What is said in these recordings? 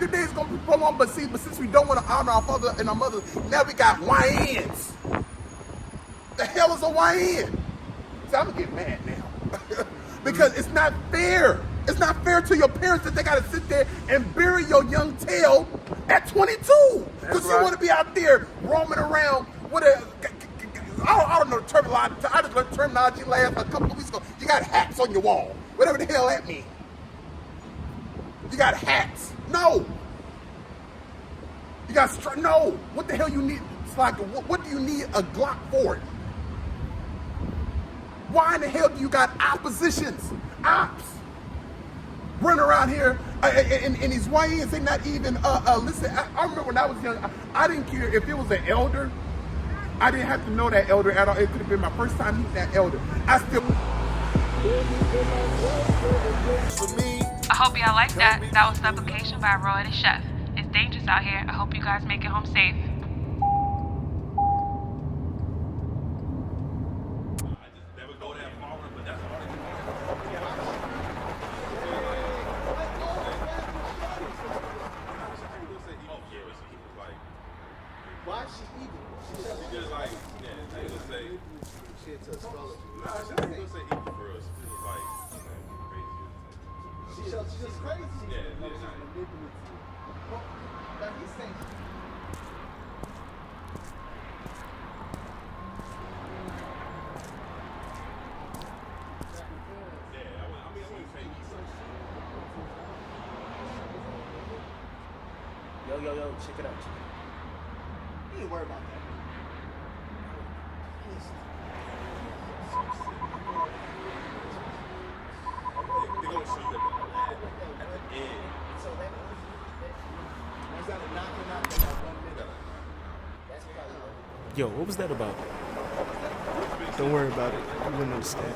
your days gonna be prolonged, but since we don't want to honor our father and our mother, now we got YNs. The hell is a YN? See, I'm gonna get mad now. Because it's not fair. It's not fair to your parents that they gotta sit there and bury your young tail at 22. Because you wanna be out there roaming around with a, I don't know the terminology. I just learned terminology last a couple of weeks ago. You got hats on your wall. Whatever the hell that means. You got hats. No. You got no. What the hell you need? It's like, what do you need a Glock for? Why in the hell do you got oppositions? Ops. Running around here, and these YNs, they not even, listen, I remember when I was young, I didn't care if it was an elder. I didn't have to know that elder at all. It could have been my first time meeting that elder. I still... I hope y'all like that. That was Supplication by Roy the Chef. It's dangerous out here. I hope you guys make it home safe. Why is she evil? She just like, yeah, they just say, she into astrology. No, she just say evil for us. She was like, crazy. She's just crazy. Yeah, she's manipulative. Now he's saying, yo, check it out. You ain't worried about that. They're going to show you at the end. So that's a knocking out 1 minute. That's probably. Yo, what was that about? Don't worry about it. You wouldn't understand.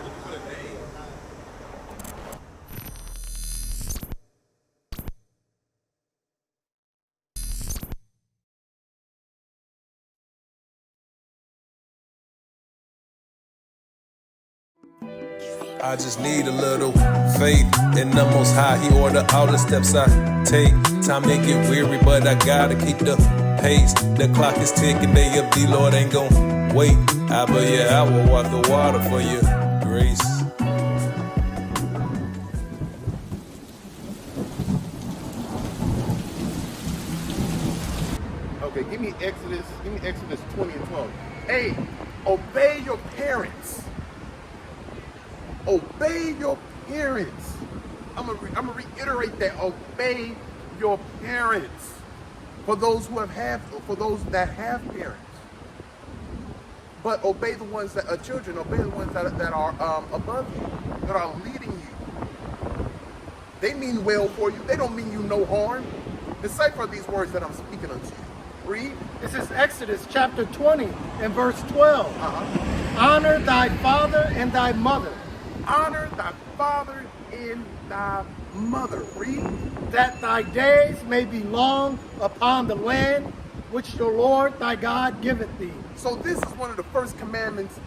I just need a little faith in the Most High. He order all the steps I take. Time may get weary, but I gotta keep the pace. The clock is ticking, day of the Lord ain't gon' wait. I will walk the water for your grace. Okay, give me Exodus 20 and 12. Hey, obey your parents. Obey your parents. I'm gonna reiterate that. Obey your parents. For those that have parents. But obey the ones that are children. Obey the ones that are above you, that are leading you. They mean well for you. They don't mean you no harm. Decipher these words that I'm speaking unto you. Read. This is Exodus chapter 20 and verse 12. Honor thy father and thy mother. Honor thy father and thy mother. Read. That thy days may be long upon the land which the Lord thy God giveth thee. So this is one of the first commandments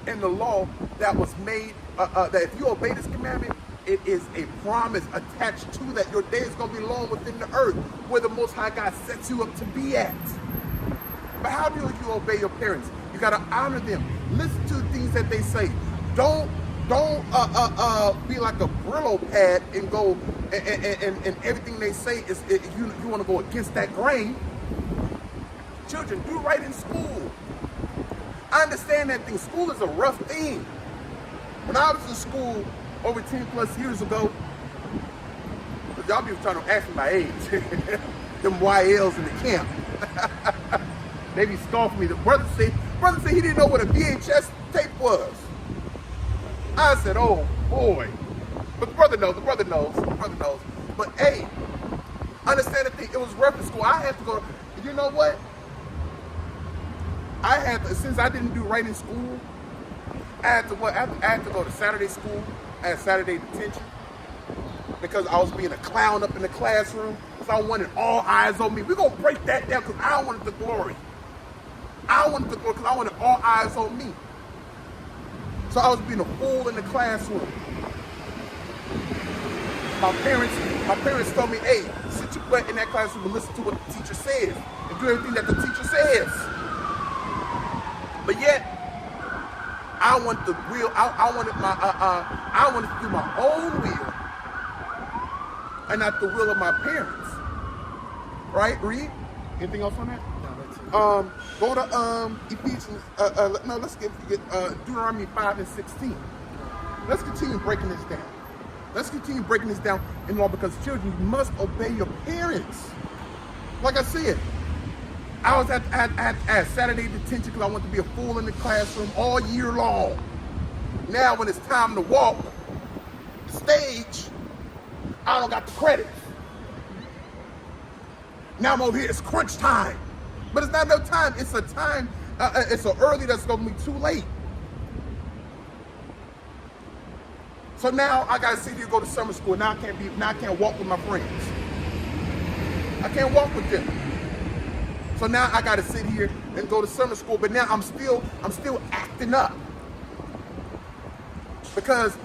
in the law that was made, that if you obey this commandment, it is a promise attached to that. Your day is going to be long within the earth, where the Most High God sets you up to be at. But how do you obey your parents? You got to honor them. Listen to the things that they say. Don't be like a Brillo pad and go and everything they say is you want to go against that grain. Children, do right in school. I understand that thing. School is a rough thing. When I was in school over 10 plus years ago, y'all be trying to ask me my age. Them YLs in the camp. They be scoffing me. The brother said he didn't know what a VHS tape was. I said, oh boy. But the brother knows. But hey, understand the thing, it was rough in school. I had to go, you know what? Since I didn't do right in school, I had to go to Saturday school. I had Saturday detention because I was being a clown up in the classroom. So I wanted all eyes on me. We're going to break that down because I wanted the glory. I wanted all eyes on me. So I was being a fool in the classroom. My parents My parents told me, hey, sit your butt in that classroom and listen to what the teacher says and do everything that the teacher says. But yet, I wanted the will. I wanted to do my own will, and not the will of my parents. Right? Read. Anything else on that? No, that's it. Go to Ephesians. No, let's get Deuteronomy 5 and 16. Let's continue breaking this down. Let's continue breaking this down in law, because children, you must obey your parents. Like I said, I was at Saturday detention because I wanted to be a fool in the classroom all year long. Now when it's time to walk the stage, I don't got the credit. Now I'm over here, it's crunch time. But it's not no time, it's a time, it's so early that's gonna be too late. So now I gotta sit here, go to summer school. Now I can't walk with my friends. I can't walk with them. So now I gotta sit here and go to summer school, but now I'm still acting up because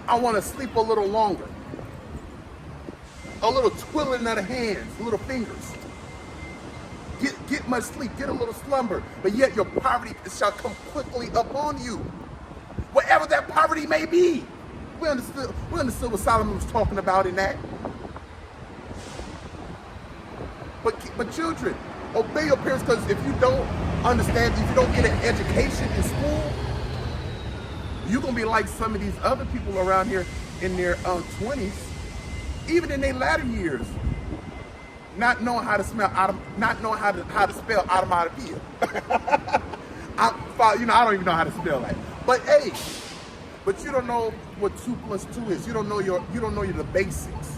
I wanna sleep a little longer. A little twiddling of the hands, little fingers. Get much sleep, get a little slumber, but yet your poverty shall come quickly upon you. Whatever that poverty may be. We understood what Solomon was talking about in that. But children, obey your parents, because if you don't understand, if you don't get an education in school, you're gonna be like some of these other people around here in their 20s, even in their latter years, not knowing how to not knowing how to spell automatopoeia. I don't even know how to spell that. But hey, but you don't know what 2 plus 2 is. You don't know the basics.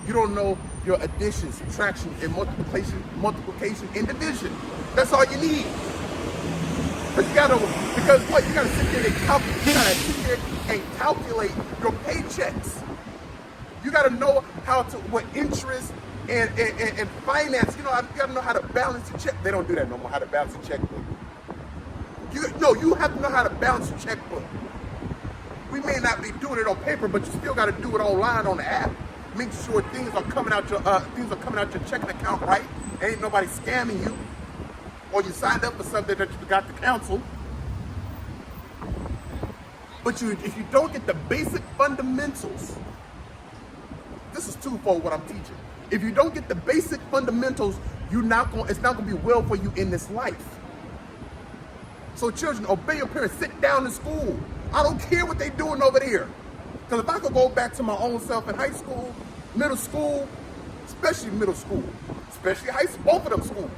You don't know your addition, subtraction, and multiplication and division. That's all you need. But you gotta sit there and calculate your paychecks. You gotta know what interest and finance. You gotta know how to balance your check. They don't do that no more. How to balance a checkbook. You have to know how to balance your checkbook. We may not be doing it on paper, but you still got to do it online on the app. Make sure things are coming out your checking account right. Ain't nobody scamming you, or you signed up for something that you forgot to cancel. But if you don't get the basic fundamentals, this is twofold what I'm teaching. If you don't get the basic fundamentals, it's not going to be well for you in this life. So children, obey your parents. Sit down in school. I don't care what they're doing over there. Because if I could go back to my own self in high school, middle school, especially middle school, especially high school, both of them schools,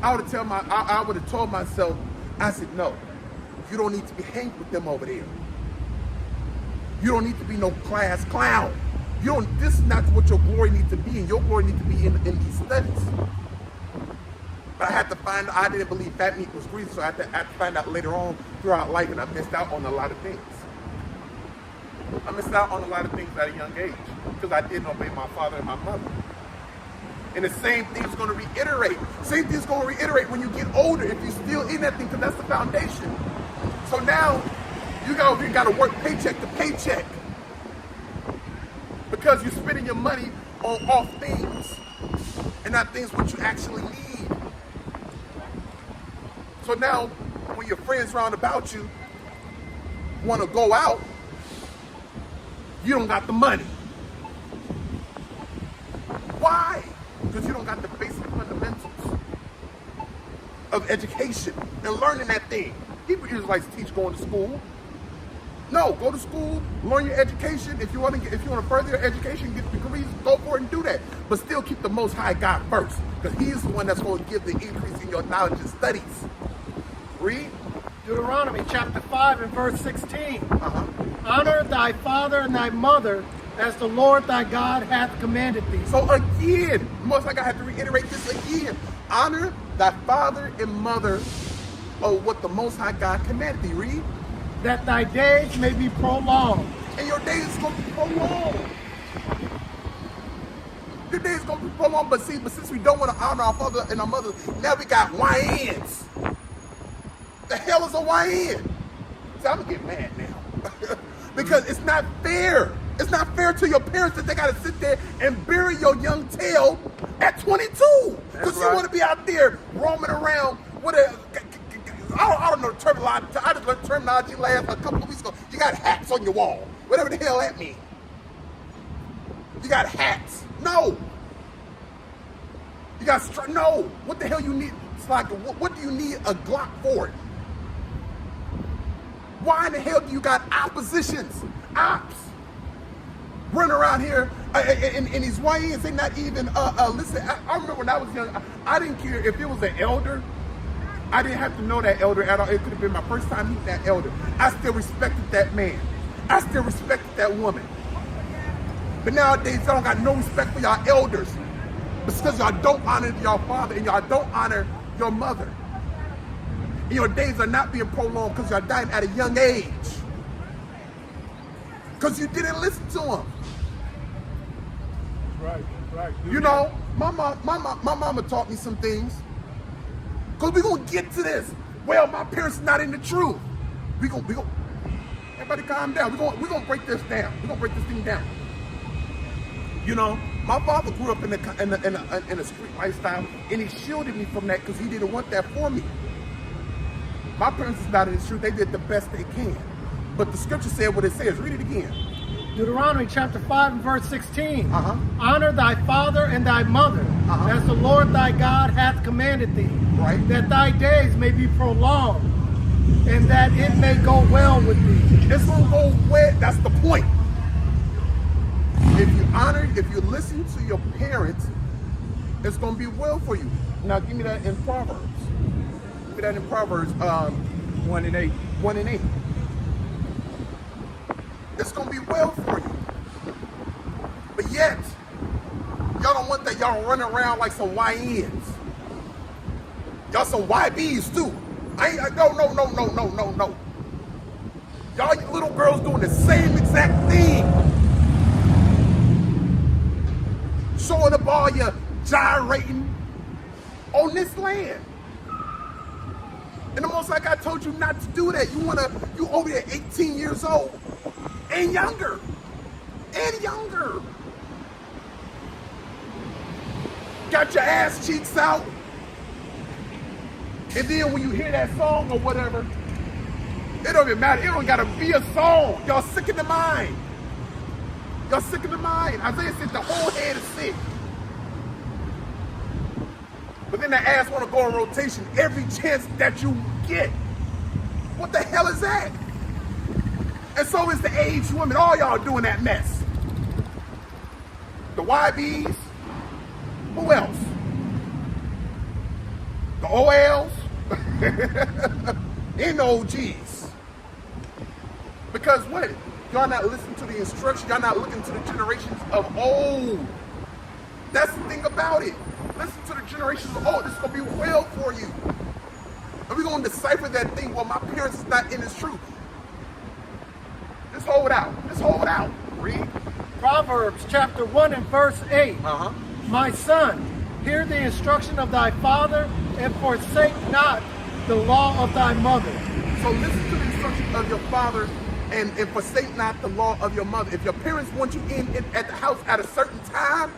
I would have told myself, I said, no, you don't need to be hanging with them over there. You don't need to be no class clown. This is not what your glory needs to be, and your glory needs to be in these studies. But I had to find out, I didn't believe fat meat was greasy, so I had to find out later on throughout life, and I missed out on a lot of things. I missed out on a lot of things at a young age because I didn't obey my father and my mother. And the same thing's going to reiterate. Same thing's going to reiterate when you get older if you're still in that thing, because that's the foundation. So now you got to work paycheck to paycheck because you're spending your money on off things and not things what you actually need. So now, when your friends round about you want to go out, you don't got the money. Why? Because you don't got the basic fundamentals of education and learning that thing. Hebrew Israelites teach going to school. No, go to school, learn your education. If you want to further your education, get degrees, go for it and do that. But still keep the Most High God first, because He's the one that's going to give the increase in your knowledge and studies. Read. Deuteronomy chapter 5 and verse 16. Honor thy father and thy mother as the Lord thy God hath commanded thee. So again, most like I have to reiterate this again. Honor thy father and mother of what the Most High God commanded thee. Read. That thy days may be prolonged. And your days is going to be prolonged. Your days is going to be prolonged, but since we don't want to honor our father and our mother, now we got YNs. The hell is a YN? So I'm going to get mad now. Because it's not fair. It's not fair to your parents that they got to sit there and bury your young tail at 22. Because you want to be out there roaming around with a, I don't know the terminology. I just learned terminology a couple of weeks ago. You got hats on your wall. Whatever the hell that means. You got hats. No. You got, no. What the hell you need? It's like, what do you need a Glock for? Why in the hell do you got oppositions? Ops. Running around here, and these YNs, they not even, listen, I remember when I was young, I didn't care if it was an elder. I didn't have to know that elder at all. It could have been my first time meeting that elder. I still respected that man. I still respected that woman. But nowadays, y'all don't got no respect for y'all elders. Because y'all don't honor y'all father and y'all don't honor your mother. And your days are not being prolonged because y'all dying at a young age. Because you didn't listen to them. Right. You know, my mama taught me some things. Because we're going to get to this. Well, my parents are not in the truth. We gonna, everybody calm down. We're going to break this down. We're going to break this thing down. You know, my father grew up in a street lifestyle, and he shielded me from that because he didn't want that for me. My parents is not in the truth. They did the best they can. But the scripture said what it says. Read it again. Deuteronomy chapter 5 and verse 16. Honor thy father and thy mother, as the Lord thy God hath commanded thee, that thy days may be prolonged, and that it may go well with thee. It's going to go well. That's the point. If you honor, if you listen to your parents, it's going to be well for you. Now, give me that in Proverbs. Give me that in Proverbs 1 and 8. 1 and 8. It's going to be well for you. But yet, y'all don't want that. Y'all running around like some YNs. Y'all some YBs too. No. Y'all little girls doing the same exact thing. Showing up all your gyrating on this land. And the most like I told you not to do that. You over there 18 years old. And younger. Got your ass cheeks out. And then when you hear that song or whatever, it don't even matter. It don't gotta be a song. Y'all sick in the mind. Isaiah said the whole head is sick. But then the ass wanna go in rotation every chance that you get. What the hell is that? And so is the aged women. All y'all doing that mess. The YBs. Who else? The OLs. And the OGs. Because what? Y'all not listening to the instruction. Y'all not looking to the generations of old. That's the thing about it. Listen to the generations of old. This is going to be well for you. And we're going to decipher that thing. Well, my parents is not in this truth. Just hold out. Read. Proverbs chapter 1 and verse 8. My son, hear the instruction of thy father, and forsake not the law of thy mother. So listen to the instruction of your father, and forsake not the law of your mother. If your parents want you in at the house at a certain time,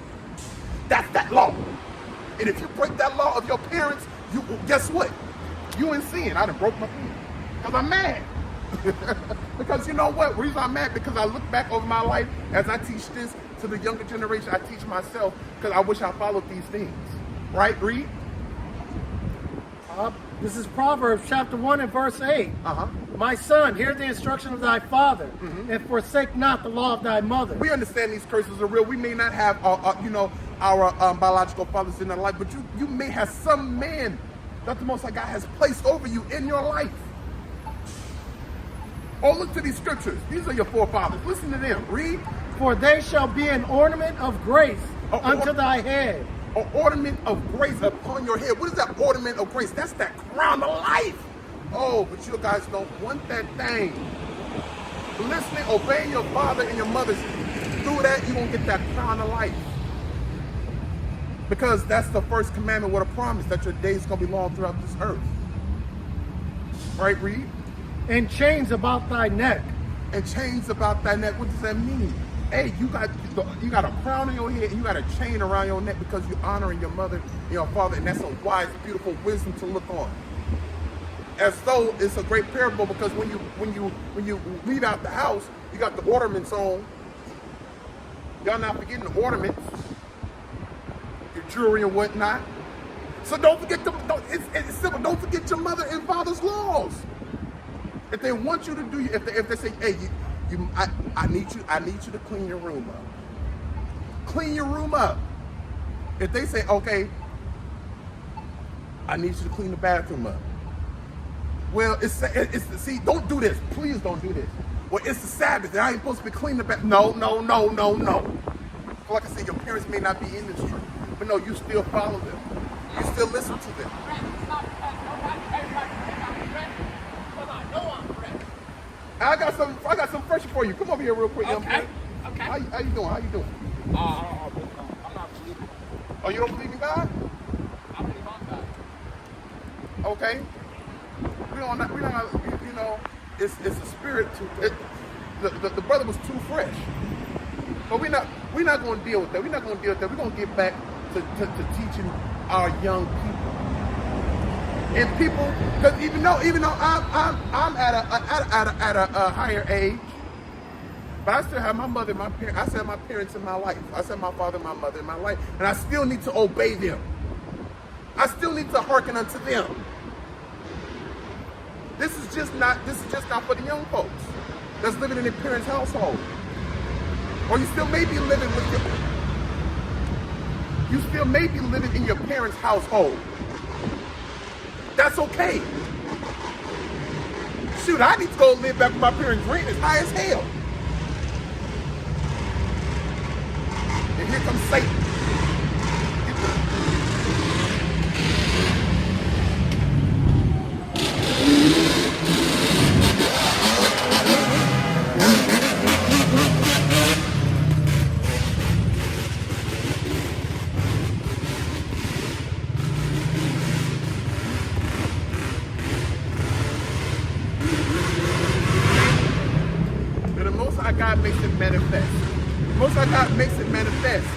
that's that law. And if you break that law of your parents, you guess what? You in sin. I done broke my pen. Because I'm mad. Because you know what? The reason I'm mad, because I look back over my life as I teach this to the younger generation. I teach myself because I wish I followed these things. Right? Read. This is Proverbs chapter 1 and verse 8. My son, hear the instruction of thy father, and forsake not the law of thy mother. We understand these curses are real. We may not have, our biological fathers in our life, but you may have some man that the Most High God has placed over you in your life. Oh, look to these scriptures. These are your forefathers. Listen to them. Read. For they shall be an ornament of grace unto thy head. An ornament of grace upon your head. What is that ornament of grace? That's that crown of life. Oh, but you guys don't want that thing. Listening, obeying your father and your mother. Through that, you're going to get that crown of life. Because that's the first commandment with a promise that your days going to be long throughout this earth. Right, read. And chains about thy neck. And chains about thy neck. What does that mean? hey, you got a crown on your head and you got a chain around your neck because you're honoring your mother and your father, and that's a wise, beautiful wisdom to look on. As though it's a great parable, because when you leave out the house, you got the ornaments on. Y'all not forgetting the ornaments, your jewelry and whatnot. So don't forget it's simple. Don't forget your mother and father's laws. If they want you to do, if they say, hey, I need you to clean your room up. Clean your room up. If they say, okay, I need you to clean the bathroom up. Well, see, don't do this. Please don't do this. Well, it's the Sabbath, and I ain't supposed to be cleaning the bathroom. No. Like I said, your parents may not be in this truth, but no, you still follow them. You still listen to them. I got some pressure for you. Come over here real quick, young man. Okay. How you doing? I'm not believing. Oh, you don't believe in God? I believe on God. Okay. We don't, you know, it's a spirit to the brother was too fresh. But we're not going to deal with that. We're not going to deal with that. We're going to get back to teaching our young people. And people, because even though I'm at a higher age, but I still have my mother and my parents. I still have my parents in my life. I still have my father and my mother in my life, and I still need to obey them. I still need to hearken unto them. This is just not for the young folks that's living in their parents' household. Or you still may be living in your parents' household. That's okay. Shoot, I need to go live back with my parents' rent is high as hell. And here comes Satan. God makes it manifest. Most of God makes it manifest.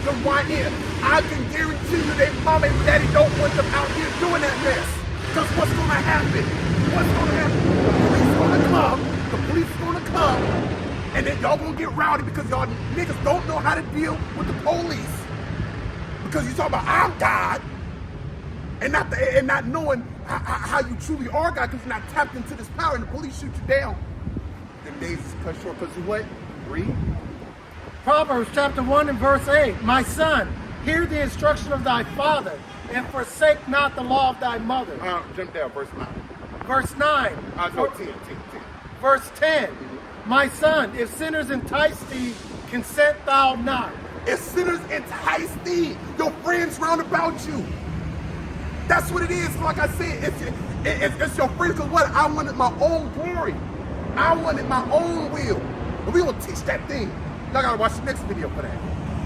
The YN, I can guarantee you that mama and daddy don't want them out here doing that mess. Because what's going to happen? The police is going to come, and then y'all going to get rowdy because y'all niggas don't know how to deal with the police. Because you talk about I'm God, and not knowing how you truly are God, because you're not tapped into this power, and the police shoot you down. The days is cut short because of what? Read. Proverbs chapter 1 and verse 8. My son, hear the instruction of thy father, and forsake not the law of thy mother. Jump down, verse 9. Verse 9. No, 10. Verse 10. My son, if sinners entice thee, consent thou not. If sinners entice thee, your friends round about you. That's what it is. Like I said, it's your friends. Because what? I wanted my own glory. I wanted my own will. And we're going to teach that thing. Y'all got to watch the next video for that.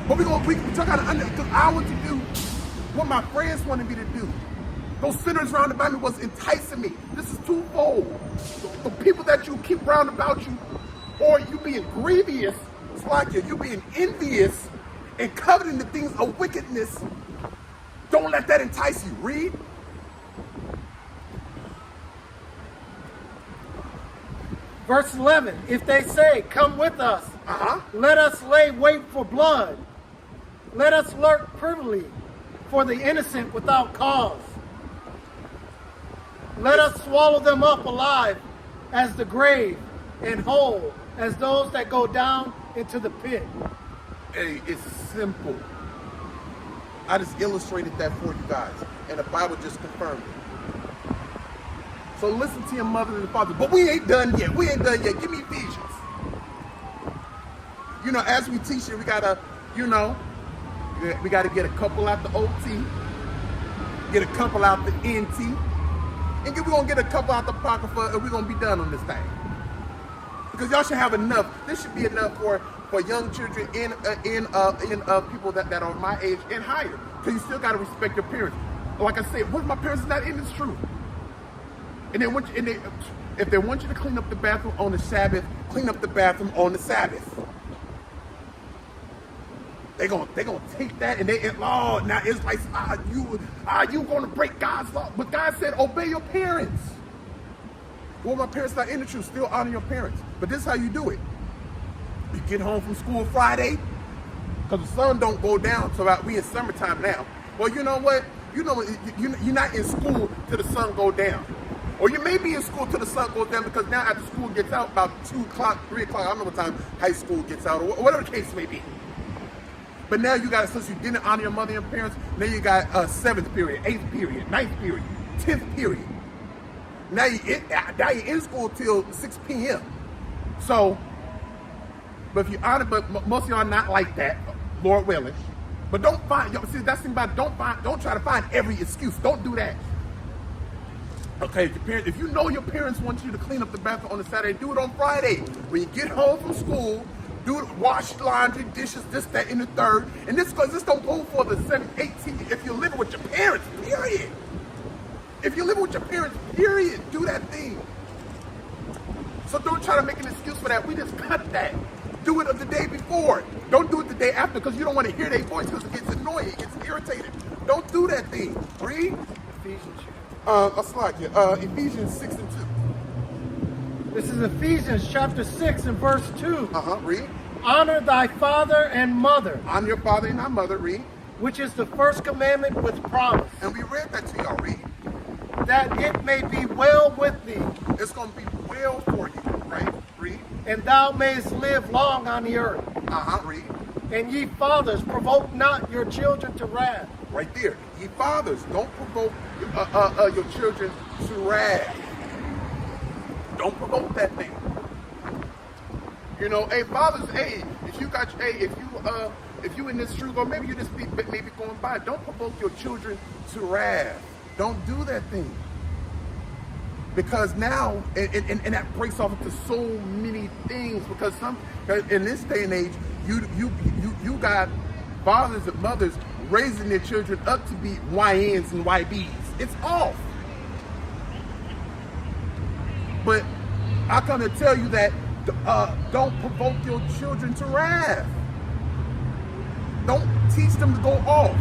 But y'all got to understand, because I want to do what my friends wanted me to do. Those sinners round about me was enticing me. This is twofold. The people that you keep round about you, or you being grievous, it's like you being envious and coveting the things of wickedness. Don't let that entice you. Read. Verse 11, if they say, come with us, let us lay wait for blood. Let us lurk privily for the innocent without cause. Let us swallow them up alive as the grave, and whole as those that go down into the pit. Hey, it's simple. I just illustrated that for you guys, and the Bible just confirmed it. So listen to your mother and father. But we ain't done yet. Give me Ephesians. You know, as we teach it, we gotta get a couple out the OT, get a couple out the NT, and we're gonna get a couple out the Apocrypha, and we're gonna be done on this thing. Because y'all should have enough. This should be enough for young children in people that are my age and higher. Because you still gotta respect your parents. Like I said, what if my parents are not in this truth? And then if they want you to clean up the bathroom on the Sabbath, clean up the bathroom on the Sabbath. They gonna take that and now it's like you gonna break God's law. But God said obey your parents. Well, my parents not in the truth, still honor your parents. But this is how you do it. You get home from school Friday, because the sun don't go down till we in summertime now. Well, you know what? You're not in school till the sun go down. Or you may be in school till the sun goes down, because now after school gets out about 2 o'clock, 3 o'clock, I don't know what time high school gets out, or whatever the case may be. But now you got, since you didn't honor your mother and parents, now you got 7th period, 8th period, 9th period, 10th period. Now you're in school till 6 p.m. So, but if you honor, but most of y'all not like that, Lord willing. But don't find, see, that's the thing about it, don't try to find every excuse. Don't do that. Okay, if you know your parents want you to clean up the bathroom on a Saturday, do it on Friday. When you get home from school, wash laundry, dishes, this, that, and the third. And this don't go for the 7th, 18th. If you're living with your parents, period. If you're living with your parents, period, do that thing. So don't try to make an excuse for that. We just cut that. Do it the day before. Don't do it the day after, because you don't want to hear their voice, because it gets annoying, it gets irritated. Don't do that thing. Read. Ephesians. A slide here. Ephesians 6 and 2. This is Ephesians chapter 6 and verse 2. Read. Honor thy father and mother. Honor your father and thy mother. Read. Which is the first commandment with promise. And we read that to y'all. Read. That it may be well with thee. It's going to be well for you. Right? Read. And thou mayest live long on the earth. Read. And ye fathers, provoke not your children to wrath. Right there. Ye fathers, don't provoke your children to wrath. Don't provoke that thing. You know, hey, fathers, hey, if you in this truth, or maybe you just maybe going by, don't provoke your children to wrath. Don't do that thing. Because now, and that breaks off into so many things. Because in this day and age, you got fathers and mothers raising their children up to be YNs and YBs. It's off. But I come to tell you that don't provoke your children to wrath. Don't teach them to go off.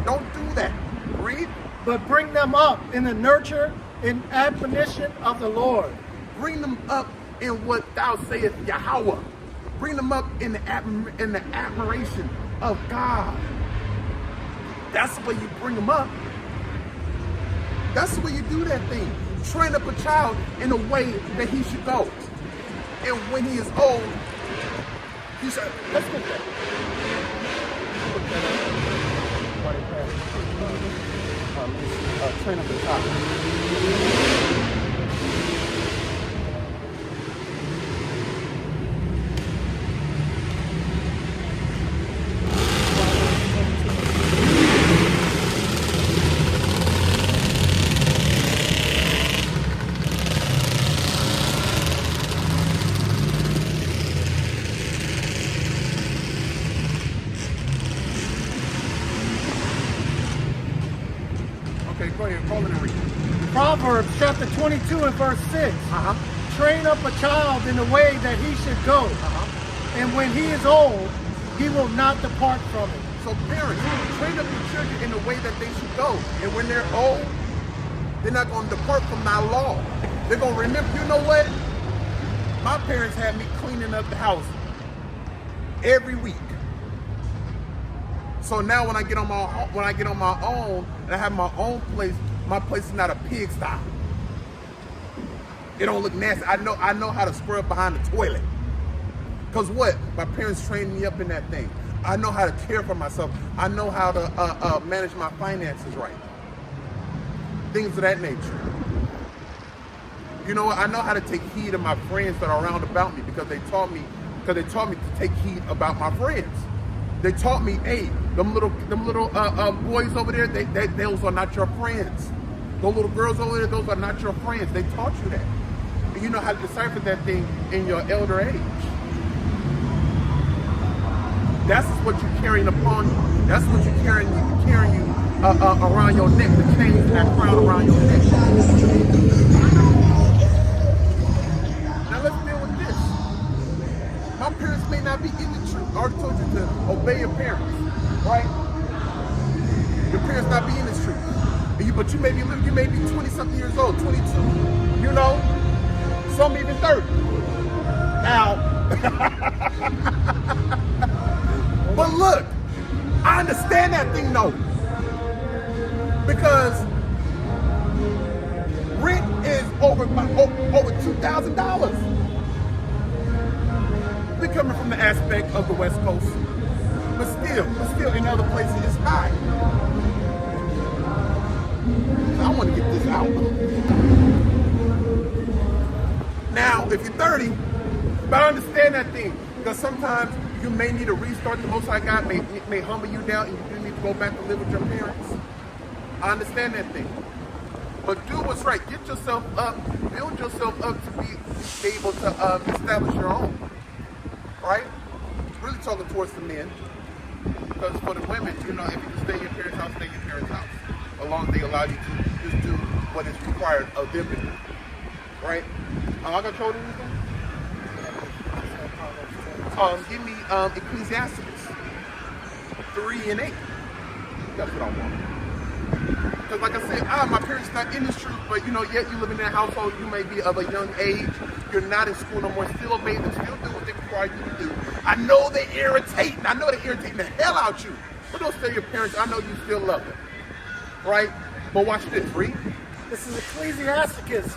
Don't do that. Read. But bring them up in the nurture and admonition of the Lord. Bring them up in what thou sayest, Yahweh. Bring them up in the admiration of God. That's the way you bring them up. That's the way you do that thing. Train up a child in a way that he should go. And when he is old, he should. Let's put that. Train up a child. Go ahead, call it and read. Proverbs chapter 22 and verse 6. Train up a child in the way that he should go. And when he is old, he will not depart from it. So parents, train up your children in the way that they should go. And when they're old, they're not going to depart from thy law. They're going to remember, you know what? My parents had me cleaning up the house every week. So now when I get on my own and I have my own place, my place is not a pigsty. It don't look nasty. I know how to scrub behind the toilet. Cause what? My parents trained me up in that thing. I know how to care for myself. I know how to manage my finances right. Things of that nature. You know, I know how to take heed of my friends that are around about me because they taught me to take heed about my friends. They taught me, hey, them little boys over there, those are not your friends. Those little girls over there, those are not your friends. They taught you that. And you know how to decipher that thing in your elder age. That's what you're carrying upon you. That's what you're carrying around your neck, the chains and that crown around your neck. parents may not be in the truth. I already told you to obey your parents, right? Your parents not be in this truth. But you may be 20-something years old, 22, you know? Some even 30. Now, but look, I understand that thing though. Because rent is over $2,000. They're coming from the aspect of the West Coast. But still in other places it's high. I want to get this out. Now, if you're 30, but I understand that thing. Because sometimes you may need to restart. The Most High God may humble you down and you do need to go back to live with your parents. I understand that thing. But do what's right. Get yourself up. Build yourself up to be able to establish your own. Right? Really talking towards the men. Because for the women, you know, if you can stay in your parents' house, stay in your parents' house. As long as they allow you to just do what is required of them to do. Right? I got told anything? Give me Ecclesiastes 3 and 8. That's what I want. Because like I said, my parents not in this truth, but you know, yet you live in that household, you may be of a young age, you're not in school no more, still obey them, still do what they require you to do. I know they're irritating the hell out you. But don't tell your parents, I know you still love them. Right? But watch this, read. This is Ecclesiastes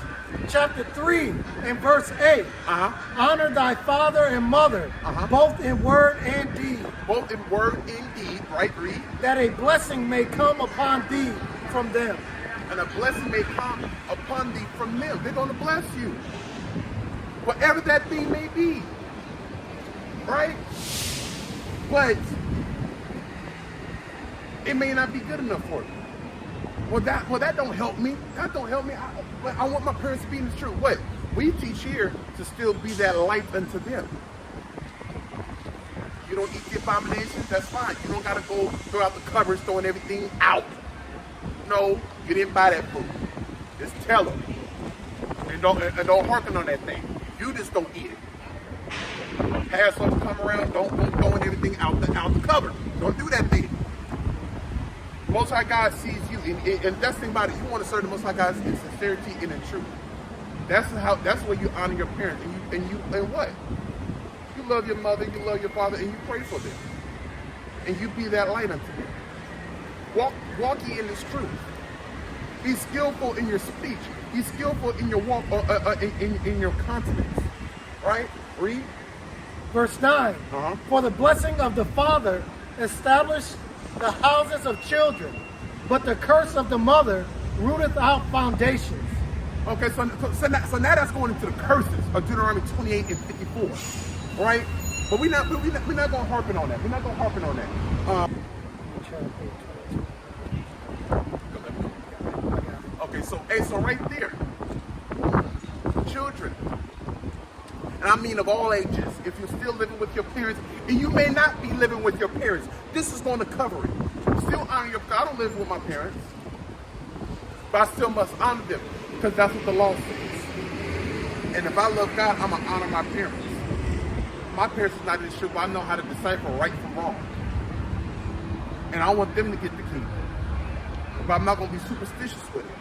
chapter 3 and verse 8. Honor thy father and mother, both in word and deed. Both in word and deed, right? Read. That a blessing may come upon thee from them. And a blessing may come upon thee from them. They're going to bless you. Whatever that thing may be. Right? But it may not be good enough for you. Well, that don't help me. That don't help me. I want my parents to be in the truth. What? We teach here to still be that light unto them. You don't eat the abominations, that's fine. You don't got to go throw out the cupboards, throwing everything out. No, you didn't buy that food. Just tell them. And don't hearken on that thing. You just don't eat it. Passover come around, don't throwing everything out the cupboard. Don't do that thing. Most High God sees you, and that's the thing about it. You want to serve the Most High God in sincerity and in truth. That's where you honor your parents, and what? You love your mother, you love your father, and you pray for them, and you be that light unto them. Walk ye in this truth. Be skillful in your speech. Be skillful in your walk, in your countenance. Right? Read. Verse 9. For the blessing of the father established the houses of children, but the curse of the mother rooteth out foundations. Okay, so now that's going into the curses of Deuteronomy 28 and 54, right? But we're not going to harp on that. We're not going to harp on that. Okay, so right there, children, and I mean of all ages, if you're still living with your parents, and you may not be living with your parents, this is going to cover it. Still honor your parents. I don't live with my parents, but I still must honor them, because that's what the law says. And if I love God, I'm going to honor my parents. My parents are not in the truth, but I know how to decipher right from wrong. And I want them to get the kingdom. But I'm not going to be superstitious with it.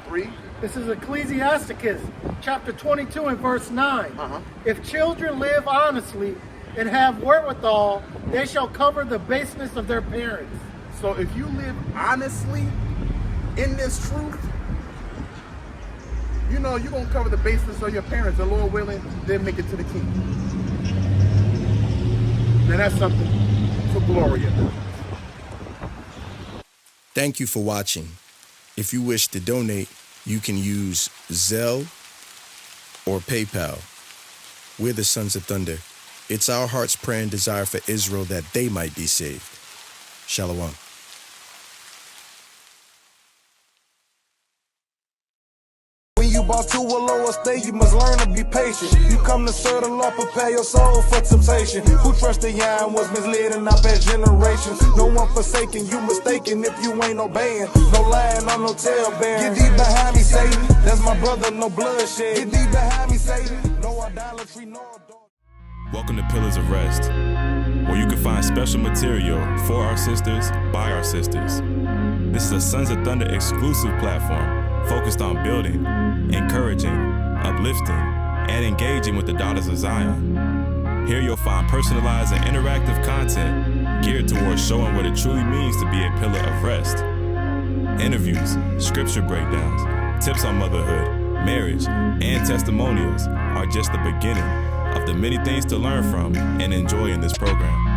Read. This is Ecclesiastes chapter 22 and verse 9. If children live honestly and have wherewithal, they shall cover the baseness of their parents. So if you live honestly in this truth, you know you're going to cover the baseness of your parents. The Lord willing, they'll make it to the kingdom. Now that's something to glory in. Thank you for watching. If you wish to donate, you can use Zelle or PayPal. We're the Sons of Thunder. It's our heart's prayer and desire for Israel that they might be saved. Shalom. When you bought to a lower state, you must learn to be patient. You come to serve the Lord, prepare your soul for temptation. Who trusted Yah and was misled in our past generations? No one forsaken, you mistaken if you ain't obeying. No lying on no tale bearing. Get thee behind me, Satan. That's my brother, no bloodshed. Get thee behind me, Satan. No, idolatry nor adultery. Welcome to Pillars of Rest, where you can find special material for our sisters, by our sisters. This is a Sons of Thunder exclusive platform focused on building, encouraging, uplifting, and engaging with the daughters of Zion. Here you'll find personalized and interactive content geared towards showing what it truly means to be a pillar of rest. Interviews, scripture breakdowns, tips on motherhood, marriage, and testimonials are just the beginning of the many things to learn from and enjoy in this program.